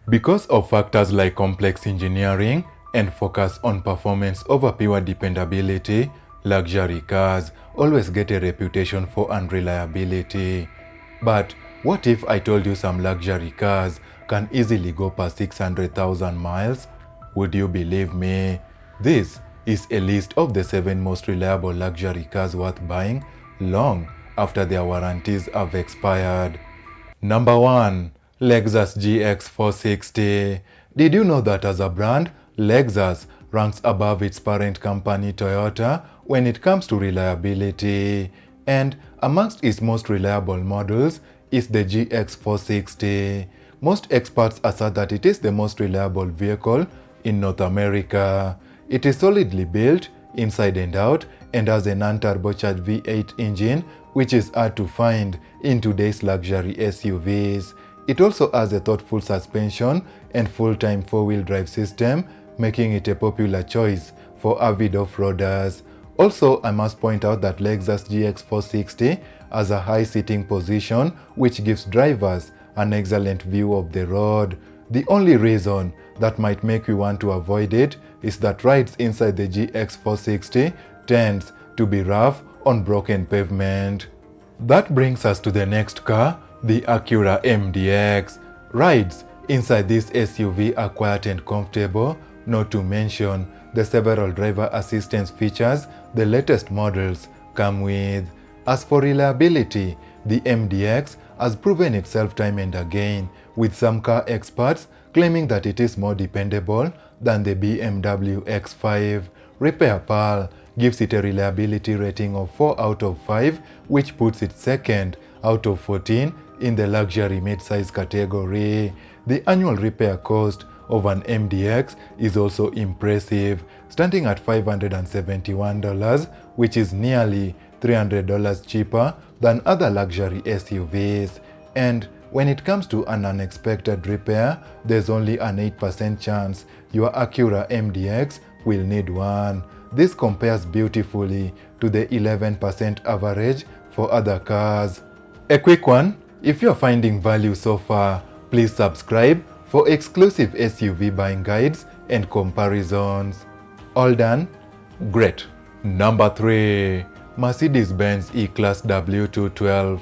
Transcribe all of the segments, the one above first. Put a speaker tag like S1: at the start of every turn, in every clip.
S1: Because of factors like complex engineering and focus on performance over pure dependability, luxury cars always get a reputation for unreliability. But what if I told you some luxury cars can easily go past 600,000 miles? Would you believe me? This is a list of the 7 most reliable luxury cars worth buying long after their warranties have expired. Number 1. Lexus GX 460. Did you know that as a brand, Lexus ranks above its parent company Toyota when it comes to reliability? And amongst its most reliable models is the GX 460. Most experts assert that it is the most reliable vehicle in North America. It is solidly built inside and out and has an unturbocharged V8 engine, which is hard to find in today's luxury SUVs. It also has a thoughtful suspension and full-time 4-wheel drive system, making it a popular choice for avid off-roaders. Also, I must point out that Lexus GX 460 has a high seating position, which gives drivers an excellent view of the road. The only reason that might make you want to avoid it is that rides inside the GX 460 tends to be rough on broken pavement. That brings us to the next car, the Acura MDX. Rides inside this SUV are quiet and comfortable, not to mention the several driver assistance features the latest models come with. As for reliability, the MDX has proven itself time and again, with some car experts claiming that it is more dependable than the BMW X5. Repair Pal gives it a reliability rating of 4 out of 5, which puts it second out of 14 in the luxury mid-size category. The annual repair cost of an MDX is also impressive, standing at $571, which is nearly $300 cheaper than other luxury SUVs. And when it comes to an unexpected repair, there's only an 8% chance your Acura MDX will need one. This compares beautifully to the 11% average for other cars. A quick one, if you're finding value so far, please subscribe for exclusive SUV buying guides and comparisons. All done? Great. Number 3. Mercedes-Benz E-Class W212.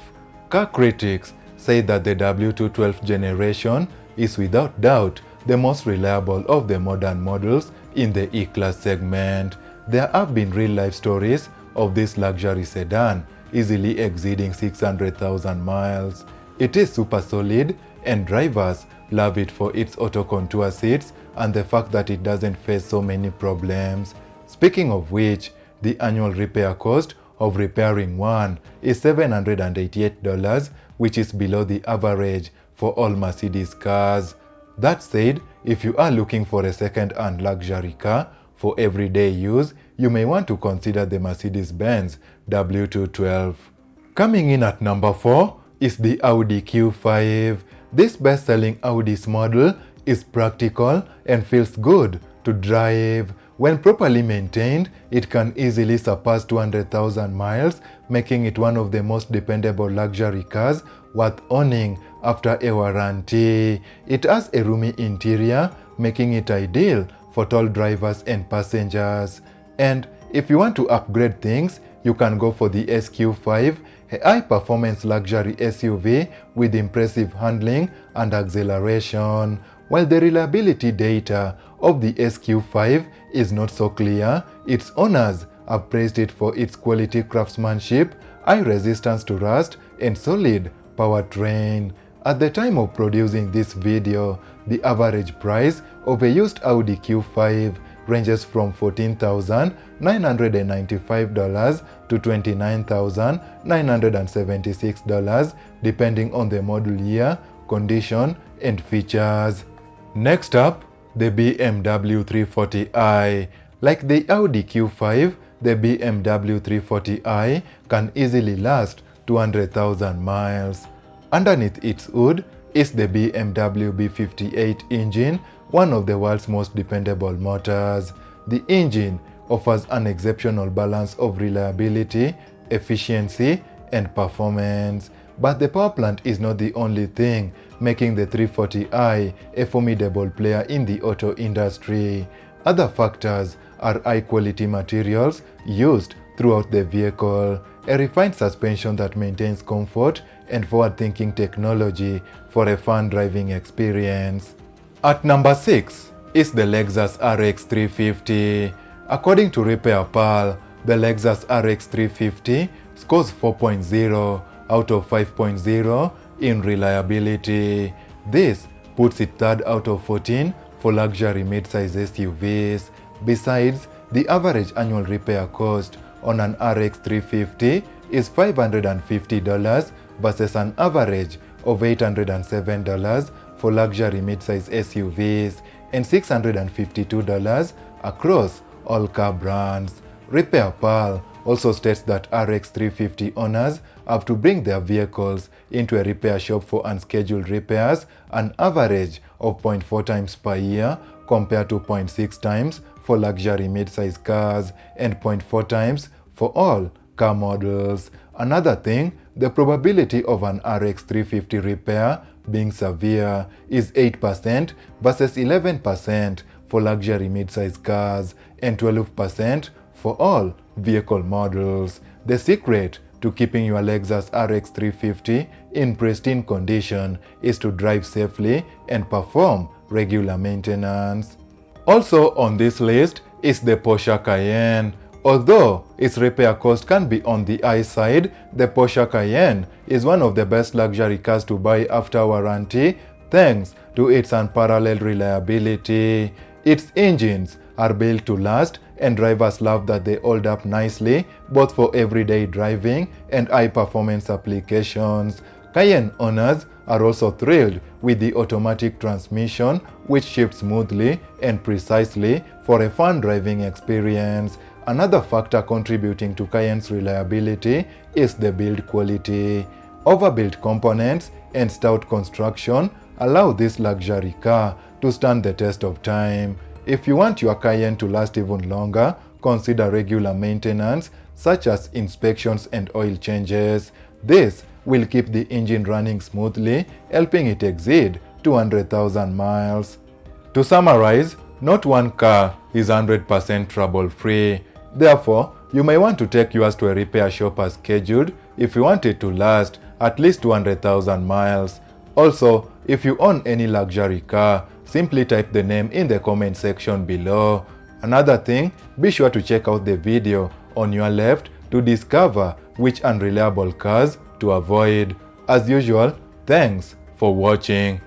S1: Car critics say that the W212 generation is without doubt the most reliable of the modern models in the E-Class segment. There have been real-life stories of this luxury sedan easily exceeding 600,000 miles. It is super solid and drivers love it for its auto-contour seats and the fact that it doesn't face so many problems. Speaking of which, the annual repair cost of repairing one is $788, which is below the average for all Mercedes cars. That said, if you are looking for a second-hand luxury car for everyday use, you may want to consider the Mercedes-Benz W212. Coming in at number 4 is the Audi Q5. This best-selling Audi's model is practical and feels good to drive. When properly maintained, it can easily surpass 200,000 miles, making it one of the most dependable luxury cars worth owning after a warranty. It has a roomy interior, making it ideal for tall drivers and passengers. And if you want to upgrade things, you can go for the SQ5, a high-performance luxury SUV with impressive handling and acceleration. While the reliability data of the SQ5 is not so clear, its owners have praised it for its quality craftsmanship, high resistance to rust, and solid powertrain. At the time of producing this video, the average price of a used Audi Q5 ranges from $14,995 to $29,976, depending on the model year, condition, and features. Next up, the BMW 340i. Like the Audi Q5, the BMW 340i can easily last 200,000 miles. Underneath its hood is the BMW B58 engine, one of the world's most dependable motors. The engine offers an exceptional balance of reliability, efficiency, and performance. But the power plant is not the only thing making the 340i a formidable player in the auto industry. Other factors are high-quality materials used throughout the vehicle, a refined suspension that maintains comfort, and forward-thinking technology for a fun driving experience. At number 6 is the Lexus RX 350. According to Repair Pal, the Lexus RX 350 scores 4.0 out of 5.0 in reliability. This puts it third out of 14 for luxury mid-size SUVs. Besides, the average annual repair cost on an RX 350 is $550 versus an average of $807 for luxury mid-size SUVs and $652 across all car brands. Repair Pal also states that RX 350 owners have to bring their vehicles into a repair shop for unscheduled repairs an average of 0.4 times per year compared to 0.6 times for luxury mid-size cars and 0.4 times for all car models. Another thing, the probability of an RX 350 repair being severe is 8% versus 11% for luxury mid-size cars and 12% for all vehicle models. The secret to keeping your Lexus RX 350 in pristine condition is to drive safely and perform regular maintenance. Also on this list is the Porsche Cayenne. Although its repair cost can be on the high side, the Porsche Cayenne is one of the best luxury cars to buy after warranty thanks to its unparalleled reliability. Its engines are built to last, and drivers love that they hold up nicely both for everyday driving and high-performance applications. Cayenne owners are also thrilled with the automatic transmission, which shifts smoothly and precisely for a fun driving experience. Another factor contributing to Cayenne's reliability is the build quality. Overbuilt components and stout construction allow this luxury car to stand the test of time. If you want your Cayenne to last even longer, consider regular maintenance such as inspections and oil changes. This will keep the engine running smoothly, helping it exceed 200,000 miles. To summarize, not one car is 100% trouble-free. Therefore, you may want to take yours to a repair shop as scheduled if you want it to last at least 200,000 miles. Also, if you own any luxury car, simply type the name in the comment section below. Another thing, be sure to check out the video on your left to discover which unreliable cars to avoid. As usual, thanks for watching.